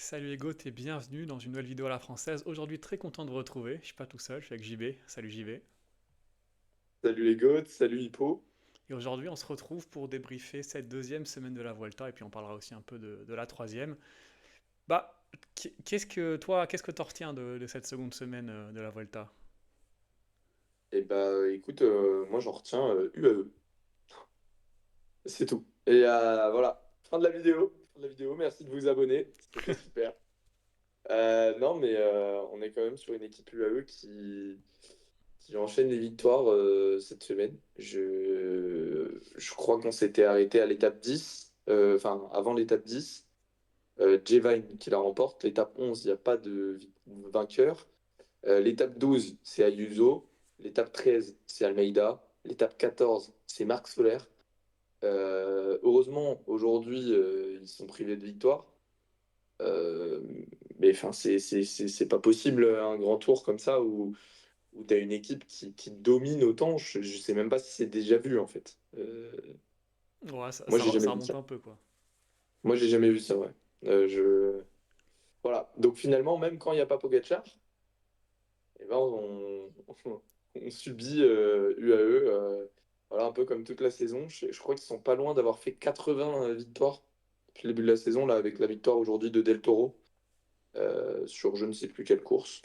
Salut Ego, et bienvenue dans une nouvelle vidéo à la française. Aujourd'hui, très content de vous retrouver. Je suis pas tout seul, je suis avec JB. Salut JB. Salut les goths, salut Hippo. Et aujourd'hui, on se retrouve pour débriefer cette deuxième semaine de la Vuelta et puis on parlera aussi un peu de la troisième. Bah, qu'est-ce que t'en retiens de cette seconde semaine de la Vuelta? Et bah écoute, moi j'en retiens UAE, c'est tout. Et voilà, fin de la vidéo. Fin de la vidéo, merci de vous abonner, c'était super. Non mais on est quand même sur une équipe UAE qui enchaîne les victoires cette semaine. Je crois qu'on s'était arrêté à l'étape 10, enfin avant l'étape 10. J-Vine qui la remporte. L'étape 11, il n'y a pas de vainqueur. L'étape 12, c'est Ayuso. L'étape 13, c'est Almeida. L'étape 14, c'est Marc Soler. Heureusement, aujourd'hui, ils sont privés de victoire. Euh, mais enfin, c'est pas possible un grand tour comme ça où tu as une équipe qui domine autant. Je sais même pas si c'est déjà vu en fait. Ouais, ça, Moi, ça, j'ai jamais ça vu ça. remonte un peu quoi. Moi, j'ai jamais vu ça, ouais. Voilà. Donc finalement, même quand il n'y a pas Pogacar, eh ben, on subit UAE, voilà, un peu comme toute la saison. Je crois qu'ils sont pas loin d'avoir fait 80 victoires depuis le début de la saison, là, avec la victoire aujourd'hui de Del Toro sur je ne sais plus quelle course.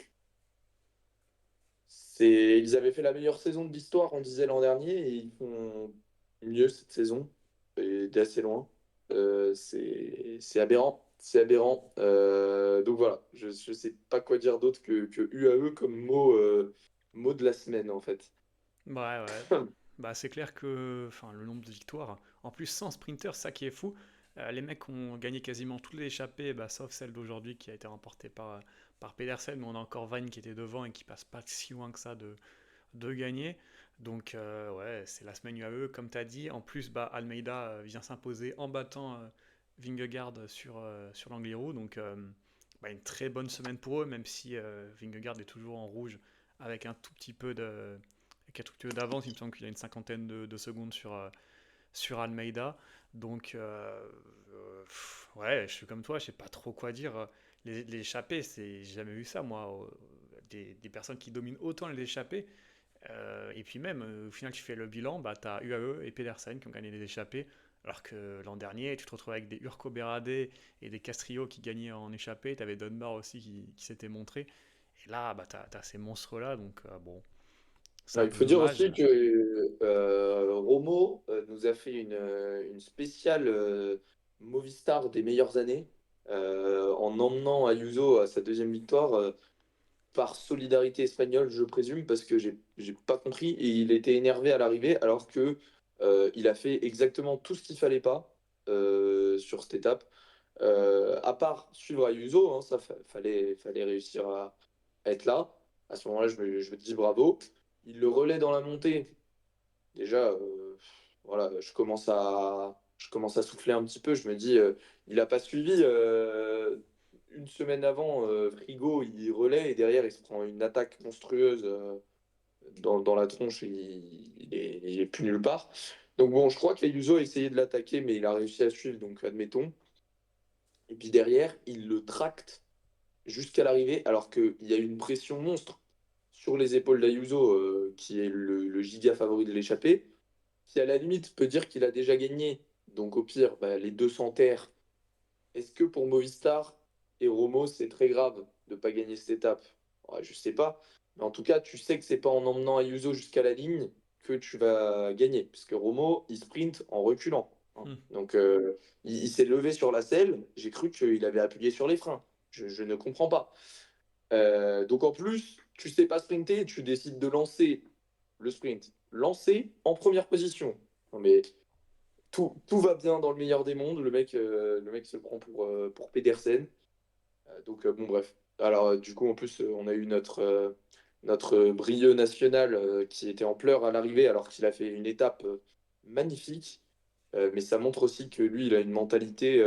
Ils avaient fait la meilleure saison de l'histoire, on disait l'an dernier, et ils font mieux cette saison, et d'assez loin. C'est aberrant, c'est aberrant. Donc voilà, je ne sais pas quoi dire d'autre que UAE comme mot de la semaine, en fait. Ouais, ouais. Bah, c'est clair que enfin, le nombre de victoires, en plus sans sprinter, c'est ça qui est fou. Les mecs ont gagné quasiment toutes les échappées, bah, sauf celle d'aujourd'hui qui a été remportée par Pedersen, mais on a encore Vine qui était devant et qui passe pas si loin que ça de gagner. Donc ouais, c'est la semaine UAE, comme tu as dit. En plus, bah, Almeida vient s'imposer en battant Vingegaard sur l'Angliru. Donc bah, une très bonne semaine pour eux, même si Vingegaard est toujours en rouge avec un tout petit peu de avec un tout petit peu d'avance. Il me semble qu'il a une cinquantaine de secondes sur Almeida. Donc ouais, je suis comme toi, je sais pas trop quoi dire. Les échappées, j'ai jamais vu ça moi. Des personnes qui dominent autant les échappées. Et puis même, au final, tu fais le bilan, bah, tu as UAE et Pedersen qui ont gagné des échappées, alors que l'an dernier, tu te retrouves avec des Urco Berade et des Castrillo qui gagnaient en échappée, tu avais Dunbar aussi qui s'était montré. Et là, bah, tu as, ces monstres-là, donc bon, c'est Ouais, un il peu faut dire dommage. aussi que Romo nous a fait une spéciale Movistar des meilleures années en emmenant Ayuso à sa deuxième victoire. Par solidarité espagnole, je présume, parce que j'ai pas compris et il était énervé à l'arrivée alors que il a fait exactement tout ce qu'il fallait pas sur cette étape. À part suivre Ayuso, hein, fallait réussir à être là. À ce moment-là, je me dis bravo. Il le relaie dans la montée. Déjà, voilà, je commence à souffler un petit peu. Je me dis, il a pas suivi une semaine avant, Frigo, il relaie et derrière, il se prend une attaque monstrueuse dans la tronche et il est plus nulle part. Donc bon, je crois que Ayuso a essayé de l'attaquer, mais il a réussi à suivre, donc admettons. Et puis derrière, il le tracte jusqu'à l'arrivée, alors qu'il y a une pression monstre sur les épaules d'Ayuso, qui est le giga favori de l'échappée, qui à la limite peut dire qu'il a déjà gagné. Donc au pire, bah, les deux s'enterrent. Est-ce que pour Movistar et Romo, c'est très grave de ne pas gagner cette étape? Ouais, je sais pas. Mais en tout cas, tu sais que c'est pas en emmenant Ayuso jusqu'à la ligne que tu vas gagner. Parce que Romo, il sprint en reculant, hein. Hmm. Donc il s'est levé sur la selle. J'ai cru qu'il avait appuyé sur les freins. Je ne comprends pas. Donc en plus, tu sais pas sprinter, tu décides de lancer le sprint. Lancer en première position. Non mais tout va bien dans le meilleur des mondes. Le mec se prend pour Pedersen. Donc bon bref. Alors du coup en plus on a eu notre Brieux national qui était en pleurs à l'arrivée alors qu'il a fait une étape magnifique. Mais ça montre aussi que lui il a une mentalité.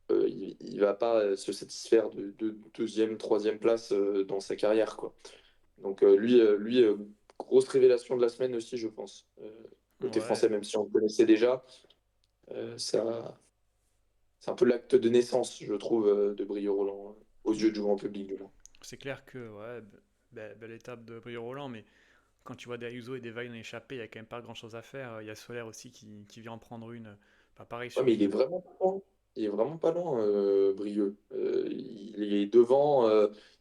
Il va pas se satisfaire de deuxième, troisième place dans sa carrière, quoi. Donc lui, grosse révélation de la semaine aussi, je pense. Côté français, Ouais, même si on le connaissait déjà, ça, c'est un peu l'acte de naissance, je trouve, de Brio Roland, aux yeux du grand public, du moins. C'est clair que, ouais, belle étape de Brio Roland, mais quand tu vois des Ayuso et des Vaille en échappée, il y a quand même pas grand chose à faire. Il y a Solaire aussi qui vient en prendre une. Pas pareil Ouais, sur mais il est le. vraiment pas loin. Il est vraiment pas loin, Brieux. Il est devant,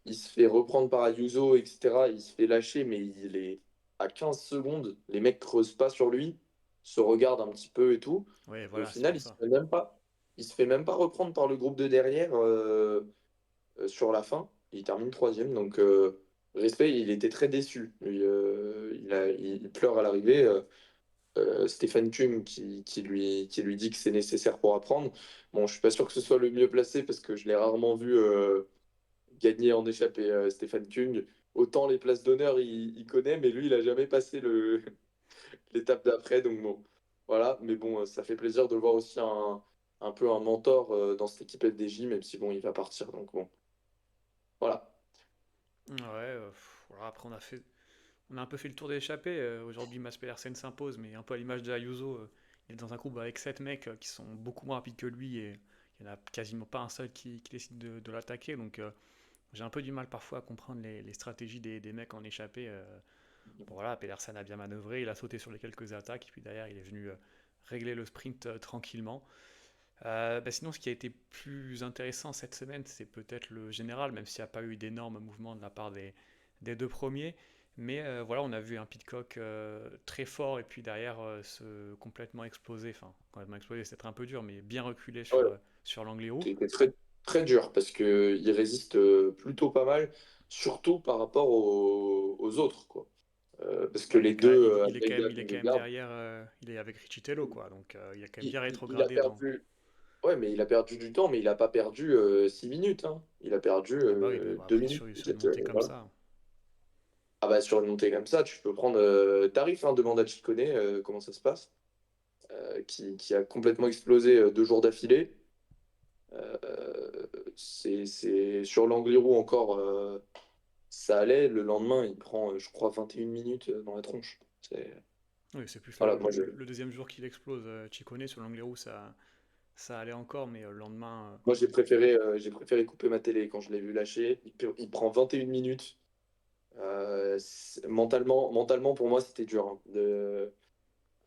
il se fait reprendre par Ayuso, etc. Il se fait lâcher, mais il est à 15 secondes. Les mecs creusent pas sur lui, se regardent un petit peu et tout. Ouais, Et au voilà, c'est final, pour ça. il se fait même pas reprendre par le groupe de derrière sur la fin. Il termine troisième, donc respect, il était très déçu. Il pleure à l'arrivée. Stephen Kung qui lui dit que c'est nécessaire pour apprendre. Bon, je suis pas sûr que ce soit le mieux placé parce que je l'ai rarement vu gagner en échappée, Stephen Kung. Autant les places d'honneur, il connaît, mais lui, il a jamais passé l'étape d'après. Donc bon, voilà. Mais bon, ça fait plaisir de voir aussi un peu un mentor dans cette équipe FDJ, même si bon, il va partir. Donc bon, voilà. Ouais, voilà, après on a un peu fait le tour des échappées. Aujourd'hui, Mats Pedersen s'impose, mais un peu à l'image de Ayuso, il est dans un groupe avec 7 mecs qui sont beaucoup moins rapides que lui et il n'y en a quasiment pas un seul qui décide de l'attaquer. Donc j'ai un peu du mal parfois à comprendre les stratégies des mecs en échappée. Bon voilà, Pedersen a bien manœuvré, il a sauté sur les quelques attaques, et puis derrière il est venu régler le sprint tranquillement. Sinon, ce qui a été plus intéressant cette semaine, c'est peut-être le général, même s'il n'y a pas eu d'énormes mouvements de la part des deux premiers. Mais voilà, on a vu un Pitcock très fort et puis derrière se complètement exploser. Enfin, complètement exploser, c'est un peu dur, mais bien reculé Ouais, sur l'Angliru. c'était très, très dur parce que il résiste plutôt pas mal, surtout par rapport aux autres, quoi. Parce que Ouais, les deux, il Almeida, il est quand même Vingegaard, derrière, il est avec Richitello, quoi. Donc il a quand même bien il a rétrogradé dans. perdu. Ouais, mais il a perdu du temps, mais il n'a pas perdu 6 minutes, hein. Il a perdu Ah bah oui, mais bon, 2 après minutes, sur une peut-être. montée comme Voilà. ça. Ah bah sur une montée comme ça, tu peux prendre tarif, hein, demande à Ciccone comment ça se passe, qui a complètement explosé 2 jours d'affilée. C'est sur l'Angliru encore, ça allait. Le lendemain, il prend, je crois, 21 minutes dans la tronche. Oui, c'est plus Voilà, moi, le deuxième jour qu'il explose. Chicone sur l'Angliru, ça allait encore, mais le lendemain. moi j'ai préféré couper ma télé quand je l'ai vu lâcher. Il prend 21 minutes. Mentalement, pour moi, c'était dur, hein.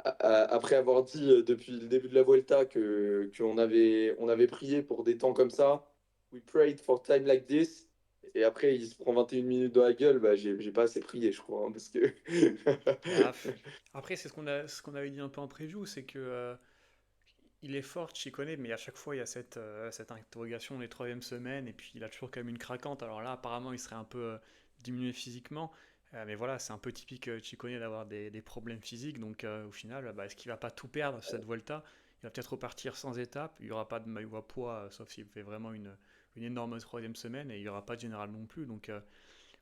Après avoir dit depuis le début de la Vuelta qu'on avait prié pour des temps comme ça, we prayed for time like this, et après il se prend 21 minutes dans la gueule, bah, j'ai pas assez prié, je crois, hein, parce que. Bah, après, c'est ce qu'on avait dit un peu en preview, c'est que il est fort, Chicone, mais à chaque fois il y a cette interrogation des troisième semaines, et puis il a toujours quand même une craquante. Alors là, apparemment, il serait un peu diminué physiquement, mais voilà, c'est un peu typique Chicone d'avoir des problèmes physiques. Donc au final, bah, est-ce qu'il va pas tout perdre cette Volta? Il va peut-être repartir sans étape. Il n'y aura pas de maillot à poids, sauf s'il fait vraiment une énorme troisième semaine, et il n'y aura pas de général non plus. Donc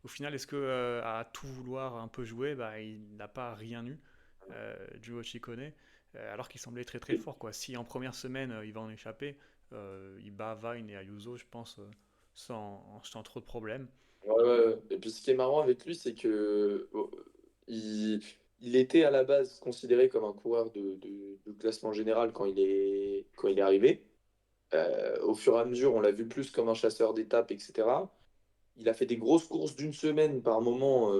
au final, est-ce que à tout vouloir un peu jouer, bah, il n'a pas rien eu, Giulio Ciccone, alors qu'il semblait très très fort, quoi. Si en première semaine il va en échapper, il bat Vine et Ayuso, je pense, sans trop de problèmes. Ouais, ouais, ouais. Et puis ce qui est marrant avec lui, c'est que il, il était à la base considéré comme un coureur de classement général quand il est arrivé. Au fur et à mesure, on l'a vu plus comme un chasseur d'étapes, etc. Il a fait des grosses courses d'une semaine par moment,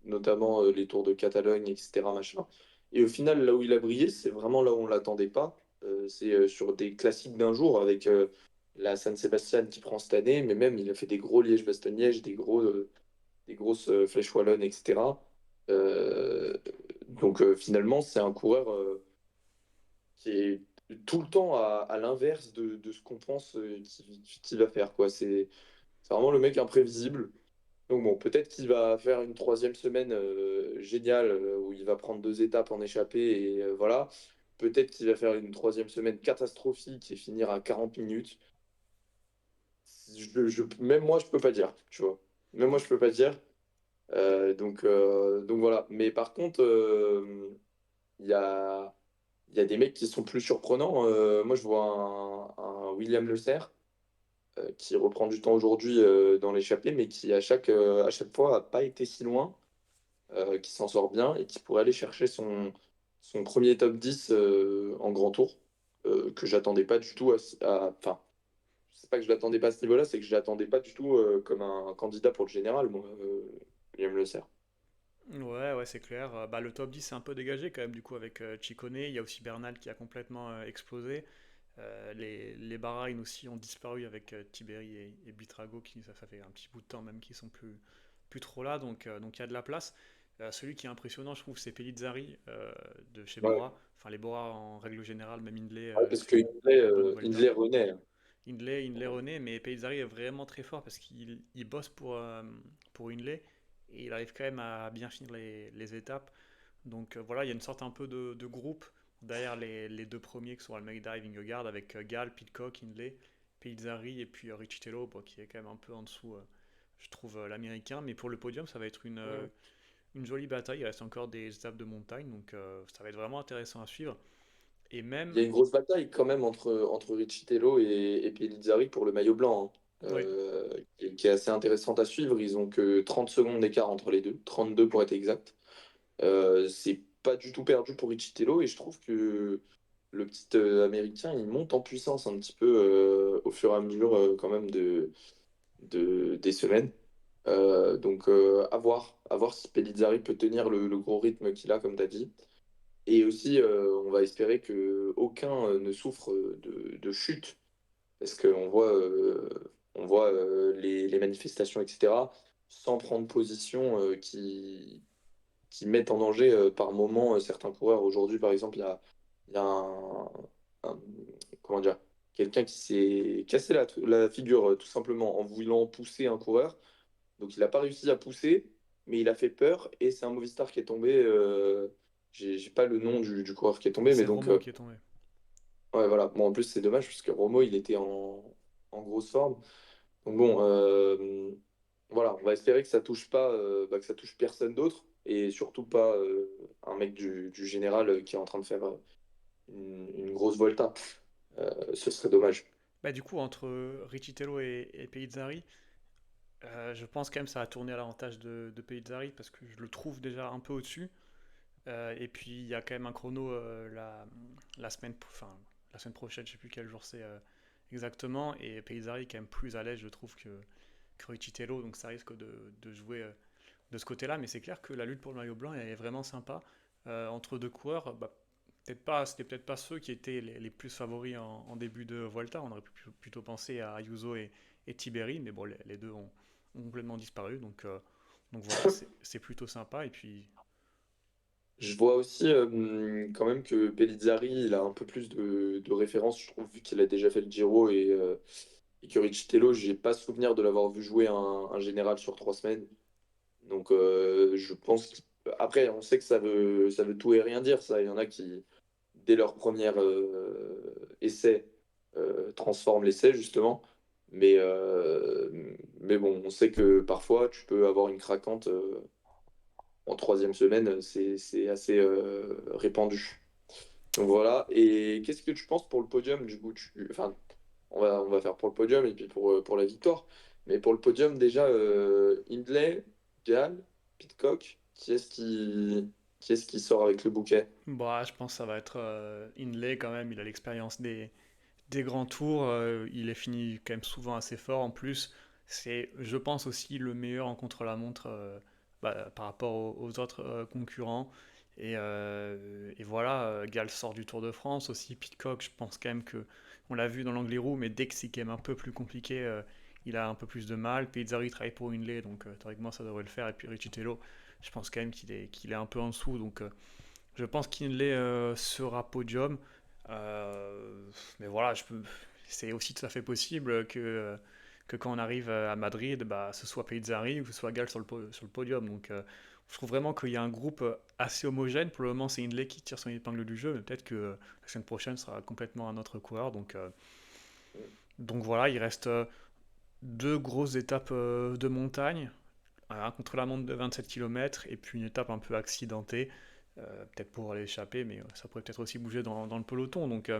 notamment les Tours de Catalogne, etc. Machin. Et au final, là où il a brillé, c'est vraiment là où on ne l'attendait pas. C'est sur des classiques d'un jour avec la San Sebastian qui prend cette année, mais même il a fait des gros Liège-Bastogne-Liège, des grosses Flèches Wallonnes, etc. Donc finalement, c'est un coureur qui est tout le temps à l'inverse de ce qu'on pense qu'il va faire, quoi. C'est vraiment le mec imprévisible. Donc bon, peut-être qu'il va faire une troisième semaine géniale où il va prendre 2 étapes en échappée et voilà. Peut-être qu'il va faire une troisième semaine catastrophique et finir à 40 minutes. Même moi, je peux pas dire, tu vois. Même moi, je peux pas dire. Donc voilà. Mais par contre, il y a des mecs qui sont plus surprenants. Moi, je vois un William Le Serre qui reprend du temps aujourd'hui dans l'échappée, mais qui à chaque fois n'a pas été si loin, qui s'en sort bien et qui pourrait aller chercher son premier top 10 en grand tour. que j'attendais pas du tout enfin, c'est pas que je l'attendais pas à ce niveau-là, c'est que je l'attendais pas du tout comme un candidat pour le général, moi, William Le Serre. Ouais, ouais, c'est clair. Bah, le top 10 c'est un peu dégagé quand même, du coup, avec Ciccone. Il y a aussi Bernal qui a complètement explosé. Les Bahreïn aussi ont disparu avec Tiberi et Buitrago, ça fait un petit bout de temps même qu'ils sont plus trop là, donc il y a de la place. Celui qui est impressionnant, je trouve, c'est Pellizzari de chez Ouais. Bora. Enfin, les Bora en règle générale, même Hindley Ouais, parce fait que une bonne Vuelta. Hindley renaît, hein. Hindley renaît, mais Pellizzari est vraiment très fort parce qu'il bosse pour Hindley et il arrive quand même à bien finir les étapes. Donc voilà, il y a une sorte un peu de groupe derrière les deux premiers qui sont Almeida et Vingegaard avec Gall, Pidcock, Hindley, Pellizzari et puis Richitello bon, qui est quand même un peu en dessous, je trouve, l'américain. Mais pour le podium, ça va être une jolie bataille. Il reste encore des étapes de montagne, donc ça va être vraiment intéressant à suivre. Et Il même, y a une grosse bataille quand même entre Riccitello et Pellizzari pour le maillot blanc, hein, oui, qui est assez intéressante à suivre. Ils ont que 30 secondes d'écart entre les deux, 32 pour être exact. C'est pas du tout perdu pour Riccitello et je trouve que le petit Américain, il monte en puissance un petit peu au fur et à mesure quand même des semaines. À voir si Pellizzari peut tenir le gros rythme qu'il a, comme tu as dit. Et aussi, on va espérer que aucun ne souffre de chute, parce qu'on voit, les manifestations, etc., sans prendre position, qui mettent en danger par moment certains coureurs. Aujourd'hui, par exemple, il y a un- comment dire, quelqu'un qui s'est cassé la figure tout simplement en voulant pousser un coureur. Donc il n'a pas réussi à pousser, mais il a fait peur et c'est un Movistar qui est tombé. J'ai pas le nom du coureur qui est tombé, mais c'est donc Romo qui est tombé. ouais, voilà. Bon, en plus c'est dommage parce que Romo il était en grosse forme. Donc bon, voilà, on va espérer que ça touche pas, que ça touche personne d'autre et surtout pas un mec du général qui est en train de faire une grosse volta. Ce serait dommage. Bah, du coup, entre Richitello et Pellizzari, je pense quand même que ça a tourné à l'avantage de Pellizzari parce que je le trouve déjà un peu au-dessus. Et puis il y a quand même un chrono la semaine prochaine, je sais plus quel jour c'est exactement. Et Pellizzari est quand même plus à l'aise, je trouve, que Richitello, donc ça risque de jouer de ce côté-là. Mais c'est clair que la lutte pour le maillot blanc elle est vraiment sympa. Entre deux coureurs, bah, c'était peut-être pas ceux qui étaient les plus favoris en début de Volta. On aurait plutôt pensé à Ayuso et Tiberi, mais bon, les deux ont complètement disparu. Donc voilà, c'est plutôt sympa. Et puis, Je vois aussi quand même que Pellizzari, il a un peu plus de références, je trouve, vu qu'il a déjà fait le Giro et que Richitello, j'ai pas souvenir de l'avoir vu jouer un général sur 3 semaines. Donc je pense après, on sait que ça veut tout et rien dire, ça. Il y en a qui, dès leur premier essai, transforment l'essai, justement. Mais bon, on sait que parfois, tu peux avoir une craquante en 3e semaine, c'est assez répandu. Donc voilà. Et qu'est-ce que tu penses pour le podium, du coup enfin, on va faire pour le podium et puis pour la victoire. Mais pour le podium, déjà, Hindley, Gall, Pidcock, qui est-ce qui sort avec le bouquet? bah, je pense que ça va être Hindley quand même. Il a l'expérience des grands tours. Il est fini quand même souvent assez fort. En plus, c'est, je pense, aussi le meilleur en contre-la-montre par rapport aux autres concurrents. Et voilà, Gall sort du Tour de France aussi. Pitcock, je pense quand même que on l'a vu dans l'Angliru, mais dès que c'est quand même un peu plus compliqué, il a un peu plus de mal. Pizzari travaille pour Hindley, donc théoriquement ça devrait le faire. Et puis Richitello, je pense quand même qu'il est un peu en dessous, donc je pense qu'Hindley sera podium. Mais voilà, c'est aussi tout à fait possible que quand on arrive à Madrid, bah, ce soit Pellizzari ou que ce soit Gall sur le podium. Donc je trouve vraiment qu'il y a un groupe assez homogène. Pour le moment, c'est Hindley qui tire son épingle du jeu, mais peut-être que la semaine prochaine sera complètement un autre coureur. Donc voilà, il reste deux grosses étapes de montagne. Un contre-la-montre de 27 km et puis une étape un peu accidentée, peut-être pour aller échapper, mais ça pourrait peut-être aussi bouger dans le peloton. Donc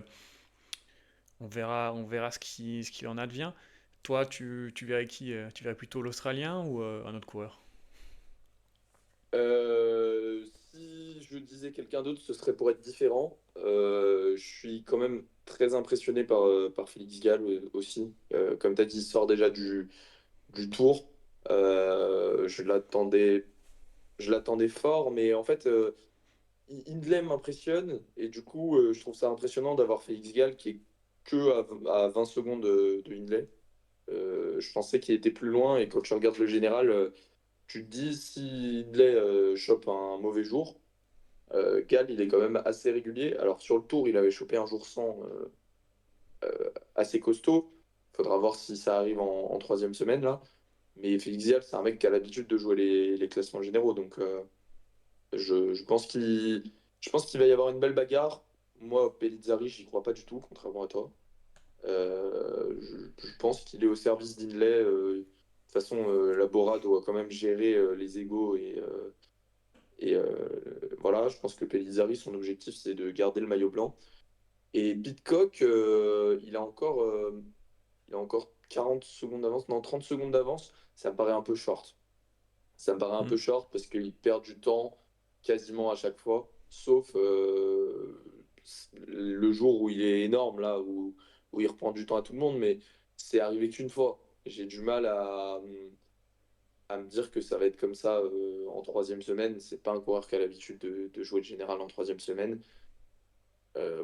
on verra ce qu'il en advient. Toi, tu verrais qui tu verrais plutôt l'Australien ou un autre coureur? Si je disais quelqu'un d'autre, ce serait pour être différent. Je suis quand même très impressionné par Félix Gall aussi. Comme tu as dit, il sort déjà du tour. Je l'attendais fort, mais en fait, Hindley m'impressionne. Et du coup, je trouve ça impressionnant d'avoir Félix Gall qui est que à 20 secondes de Hindley. Je pensais qu'il était plus loin. Et quand tu regardes le général, tu te dis si Hindley chope un mauvais jour. Gall, il est quand même assez régulier. Alors sur le tour, il avait chopé un jour sans assez costaud. Faudra voir si ça arrive en troisième semaine là. Mais Félix Gall, c'est un mec qui a l'habitude de jouer les classements généraux. Donc je pense je pense qu'il va y avoir une belle bagarre. Moi, Pellizzari, j'y crois pas du tout, contrairement à toi. Je pense qu'il est au service d'Inlay. De toute façon, Labora doit quand même gérer les égos voilà, je pense que Pellizzari, son objectif, c'est de garder le maillot blanc. Et Pitcock, il a encore 40 secondes d'avance, non, 30 secondes d'avance. Ça me paraît un peu short. Ça me paraît un Hmm. peu short parce qu'il perd du temps quasiment à chaque fois, sauf le jour où il est énorme, là, où il reprend du temps à tout le monde, mais c'est arrivé qu'une fois. J'ai du mal à me dire que ça va être comme ça en troisième semaine. C'est pas un coureur qui a l'habitude de jouer le général en troisième semaine.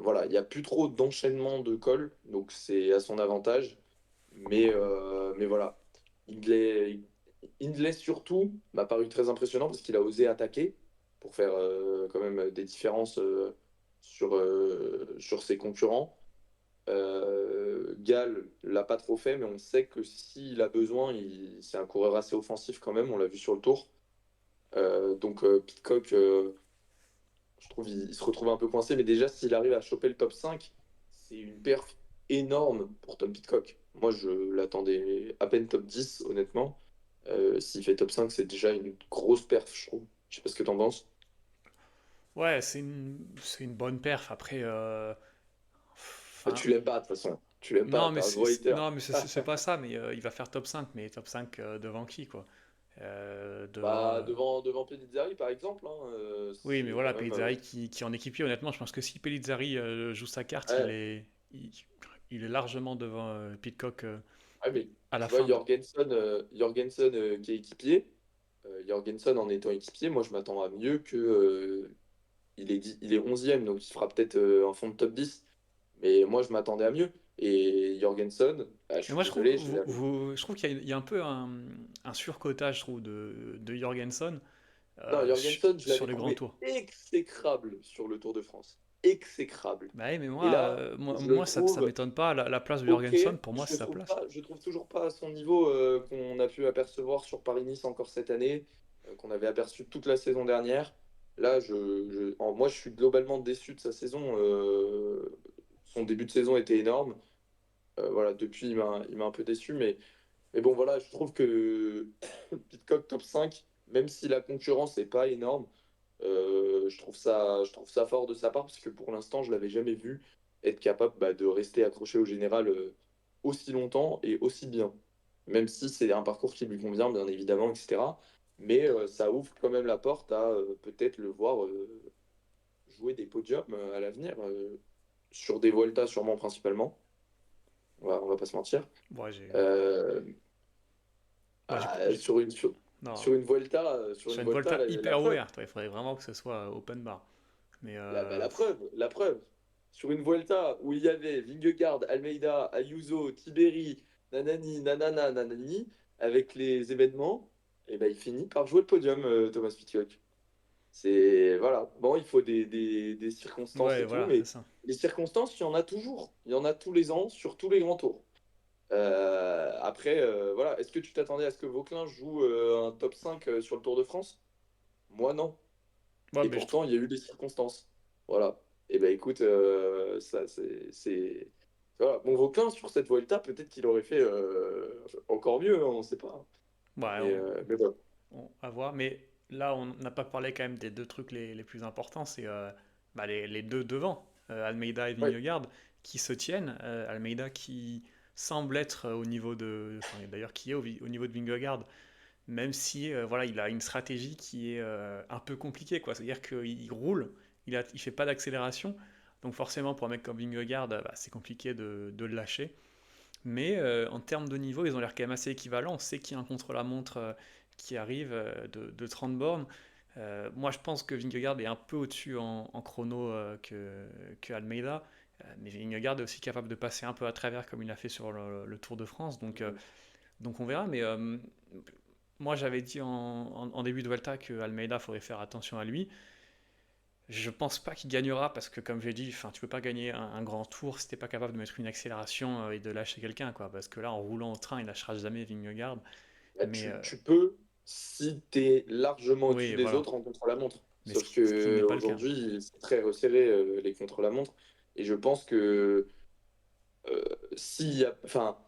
Voilà, il n'y a plus trop d'enchaînement de cols, donc c'est à son avantage. Mais voilà, Hindley, Hindley surtout m'a paru très impressionnant parce qu'il a osé attaquer pour faire quand même des différences sur ses concurrents. Gall l'a pas trop fait, mais on sait que s'il a besoin, c'est un coureur assez offensif quand même, on l'a vu sur le tour. Donc Pitcock, je trouve il se retrouve un peu coincé, mais déjà s'il arrive à choper le top 5, c'est une perf énorme pour Tom Pitcock. Moi, je l'attendais à peine top 10, honnêtement. S'il fait top 5, c'est déjà une grosse perf, je trouve. Je sais pas ce que t'en penses. Ouais, c'est une bonne perf. Après, Bah, enfin, tu l'aimes pas, de toute façon. Tu l'aimes pas, non, t'es un gros hater. non, mais c'est pas ça. Mais il va faire top 5, mais top 5 devant qui, quoi? Devant. Bah, devant Pellizzari, par exemple, hein, Oui, mais c'est voilà, quand même. Pellizzari qui est en équipier. Honnêtement, je pense que si Pellizzari joue sa carte, Ouais, il est largement devant Pitcock ouais, mais à la tu vois, fin. Jorgensen qui est équipier. Jorgensen en étant équipier, moi je m'attends à mieux que. Il est 11e, donc il fera peut-être un fond de top 10. Mais moi je m'attendais à mieux. Et Jorgensen, bah, je Mais suis moi, je trouve, désolé, je l'avais. je trouve qu'il y a un peu un surcotage, je trouve, de Jorgensen Non, Jorgensen, je sur l'avais les grands trouvé tours. exécrable sur le Tour de France. Exécrable. Bah oui, mais Et là, je le ça trouve m'étonne pas. La place de ok. Jorgensen, pour moi, c'est sa place. Je trouve toujours pas à son niveau qu'on a pu apercevoir sur Paris-Nice encore cette année, qu'on avait aperçu toute la saison dernière. Là, moi, je suis globalement déçu de sa saison. Son début de saison était énorme. Voilà, depuis, il m'a un peu déçu. Mais bon, voilà, je trouve que Pitcock top 5, même si la concurrence n'est pas énorme, je trouve ça fort de sa part parce que pour l'instant, je l'avais jamais vu être capable de rester accroché au général aussi longtemps et aussi bien. Même si c'est un parcours qui lui convient, bien évidemment, etc. Mais ça ouvre quand même la porte à peut-être le voir jouer des podiums à l'avenir, sur des Vuelta sûrement principalement. On va pas se mentir. Ouais, Euh, non, sur une Vuelta, sur une Volta la hyper preuve. ouverte, ouais, il faudrait vraiment que ce soit open bar. Mais La preuve, la preuve. Sur une Vuelta où il y avait Vingegaard, Almeida, Ayuso, Tiberi, nanani, nanana, nanani, avec les événements, et ben il finit par jouer le podium, Thomas Pitcock. C'est, voilà. Bon, il faut des circonstances ouais, et tout, voilà, c'est mais ça. les circonstances, il y en a toujours. Il y en a tous les ans sur tous les grands tours. Après, voilà. Est-ce que tu t'attendais à ce que Vauclin joue un top 5 sur le Tour de France? Moi, non. Ouais, Et mais je trouve. pourtant, il y a eu des circonstances. Voilà. Et ben écoute, Voilà. Bon, Vauclin, sur cette Vuelta, peut-être qu'il aurait fait encore mieux, hein, on ne sait pas. Ouais, Mais voilà. à voir. Mais là, on n'a pas parlé quand même des deux trucs les plus importants. C'est bah, les deux devant, Almeida et Ouais. Vingegaard, qui se tiennent. Almeida qui semble être au niveau de. Enfin, d'ailleurs, qui est au niveau de Vingegaard. même si voilà, il a une stratégie qui est un peu compliquée, quoi. C'est-à-dire qu'il roule, il fait pas d'accélération, donc forcément pour un mec comme Vingegaard, bah, c'est compliqué de le lâcher. Mais en termes de niveau, ils ont l'air quand même assez équivalents. On sait qu'il y a un contre-la-montre qui arrive de 30 bornes. Moi, je pense que Vingegaard est un peu au-dessus en chrono que Almeida. Mais Vingegaard est aussi capable de passer un peu à travers comme il a fait sur le Tour de France. Donc on verra. Mais moi, j'avais dit en début de Vuelta que Almeida, faudrait faire attention à lui. Je pense pas qu'il gagnera parce que, comme j'ai dit, enfin, tu peux pas gagner un grand tour si t'es pas capable de mettre une accélération et de lâcher quelqu'un, quoi. Parce que là, en roulant au train, il lâchera jamais Vingegaard. Bah, Mais tu peux si tu es largement oui, au-dessus des voilà. autres en contre-la-montre. Mais Sauf ce qui n'est que pas le cas. aujourd'hui, c'est très resserré les contre-la-montre. Et je pense que s'il y a, enfin,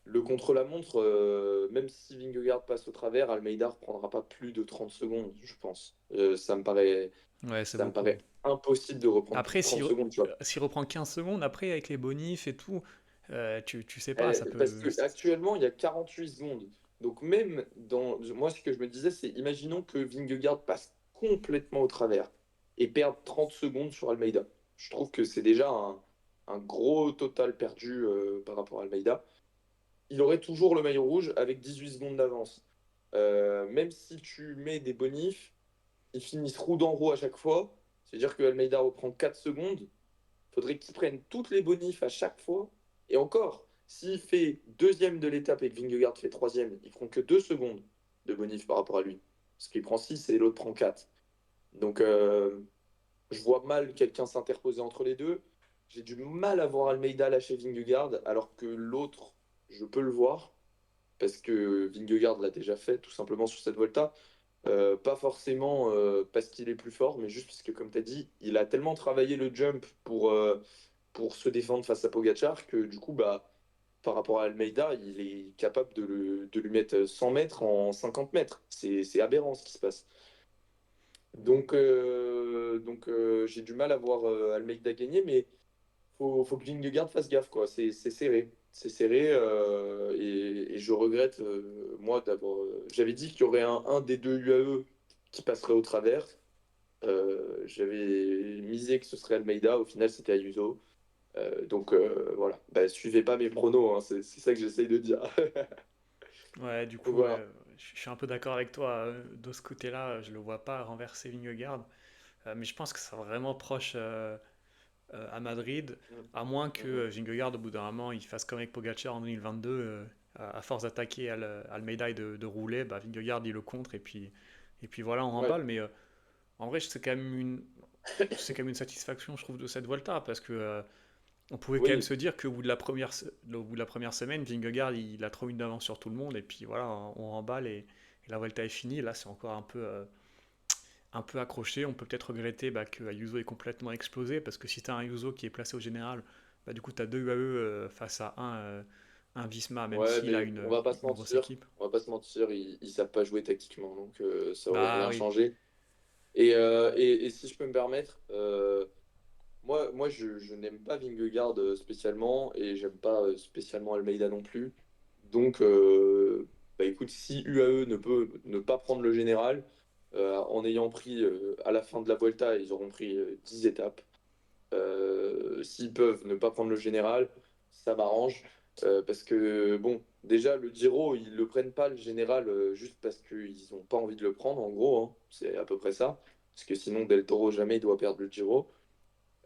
le contre-la-montre, même si Vingegaard passe au travers, Almeida ne reprendra pas plus de 30 secondes, je pense. Ouais, c'est Ça me beaucoup. paraît impossible de reprendre plus de Après, 30 secondes, tu vois. s'il reprend 15 secondes, après, avec les bonifs et tout, tu sais pas, ça Parce peut. qu'actuellement, il y a 48 secondes. Donc même dans... Moi, ce que je me disais, c'est imaginons que Vingegaard passe complètement au travers et perde 30 secondes sur Almeida. Je trouve que c'est déjà un gros total perdu par rapport à Almeida. Il aurait toujours le maillot rouge avec 18 secondes d'avance. Même si tu mets des bonifs, ils finissent roue dans roue à chaque fois. C'est-à-dire que Almeida reprend 4 secondes. Il faudrait qu'il prenne toutes les bonifs à chaque fois. Et encore, s'il fait deuxième de l'étape et que Vingegaard fait troisième, ils feront que 2 secondes de bonif par rapport à lui. Parce qu'il prend 6 et l'autre prend 4. Donc je vois mal quelqu'un s'interposer entre les deux. J'ai du mal à voir Almeida lâcher Vingegaard, alors que l'autre, je peux le voir parce que Vingegaard l'a déjà fait tout simplement sur cette Volta. Pas forcément parce qu'il est plus fort, mais juste parce que, comme tu as dit, il a tellement travaillé le jump pour se défendre face à Pogacar que du coup, bah, par rapport à Almeida, il est capable de lui mettre 100 mètres en 50 mètres. C'est aberrant ce qui se passe. Donc j'ai du mal à voir Almeida gagner, mais faut que Vingegaard fasse gaffe, quoi. C'est serré. C'est serré et je regrette, moi, d'avoir. J'avais dit qu'il y aurait un des deux UAE qui passerait au travers. J'avais misé que ce serait Almeida. Au final, c'était Ayuso. Voilà. Bah, suivez pas mes pronos, hein. C'est ça que j'essaye de dire. Ouais, du Donc, coup, voilà. ouais, je suis un peu d'accord avec toi. De ce côté-là, je le vois pas renverser Vingegaard. Mais je pense que c'est vraiment proche à Madrid, Mm, à moins que mm, Vingegaard, au bout d'un moment, il fasse comme avec Pogacar en 2022, à force d'attaquer Almeida et de rouler, bah, Vingegaard, il le contre, et puis voilà, on mm. Ouais. remballe. Mais en vrai, c'est quand même une satisfaction, je trouve, de cette Volta, parce que on pouvait quand même Oui. se dire qu'au bout de au bout de la première semaine, Vingegaard, il a trop une d'avance sur tout le monde, et puis voilà, on remballe, et la Volta est finie. Là, c'est encore un peu accroché. On peut peut-être regretter bah, que Ayuso ait complètement explosé, parce que si tu as un Ayuso qui est placé au général, bah, du coup tu as deux UAE face à un Visma, même Ouais, s'il a mais on va pas se une grosse mentir. équipe. On va pas se mentir, ils savent pas jouer tactiquement, donc ça aurait Bah rien oui, changé. Et si je peux me permettre, moi je n'aime pas Vingegaard spécialement et j'aime pas spécialement Almeida non plus. Donc, bah écoute, si UAE ne peut ne pas prendre le général, en ayant pris à la fin de la Volta, ils auront pris 10 étapes. S'ils peuvent ne pas prendre le général, ça m'arrange. Parce que, bon, déjà, le Giro, ils le prennent pas, le général, juste parce qu'ils n'ont pas envie de le prendre, en gros, hein. C'est à peu près ça. Parce que sinon, Del Toro, jamais il doit perdre le Giro.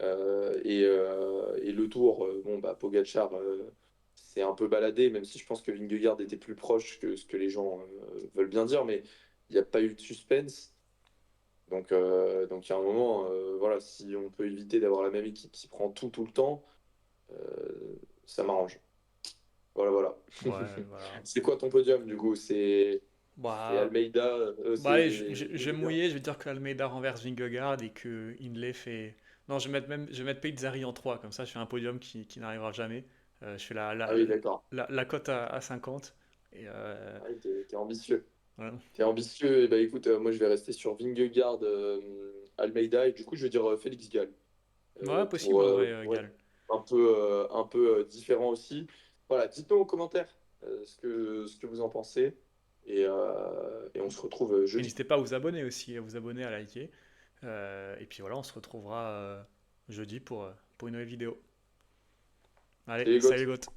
Et le Tour, bon, bah, Pogacar s'est un peu baladé, même si je pense que Vingegaard était plus proche que ce que les gens veulent bien dire, mais il n'y a pas eu de suspense. Donc il y a un moment, voilà, si on peut éviter d'avoir la même équipe qui prend tout le temps, ça m'arrange. Voilà, voilà. ouais, voilà. C'est quoi ton podium du coup? C'est Bah, Almeida, bah allez, c'est je vais me Vingegaard. mouiller, je vais dire que Almeida renverse Vingegaard et que Hindley fait. Non, je vais mettre Pezzari en 3 comme ça je fais un podium qui n'arrivera jamais. Je fais Ah oui, d'accord. la cote à 50. Et Ah oui, t'es ambitieux. voilà. T'es ambitieux. Et bah écoute, moi je vais rester sur Vingegaard, Almeida et du coup je vais dire Félix Gall Ouais, possible en vrai, pour être Gal. un peu différent aussi. Voilà, dites-nous en commentaire ce que vous en pensez. et on se retrouve Et jeudi. n'hésitez pas à vous abonner aussi, à vous abonner, à liker. Et puis voilà, on se retrouvera jeudi pour une nouvelle vidéo. Allez, Salut les salut gars. Goth.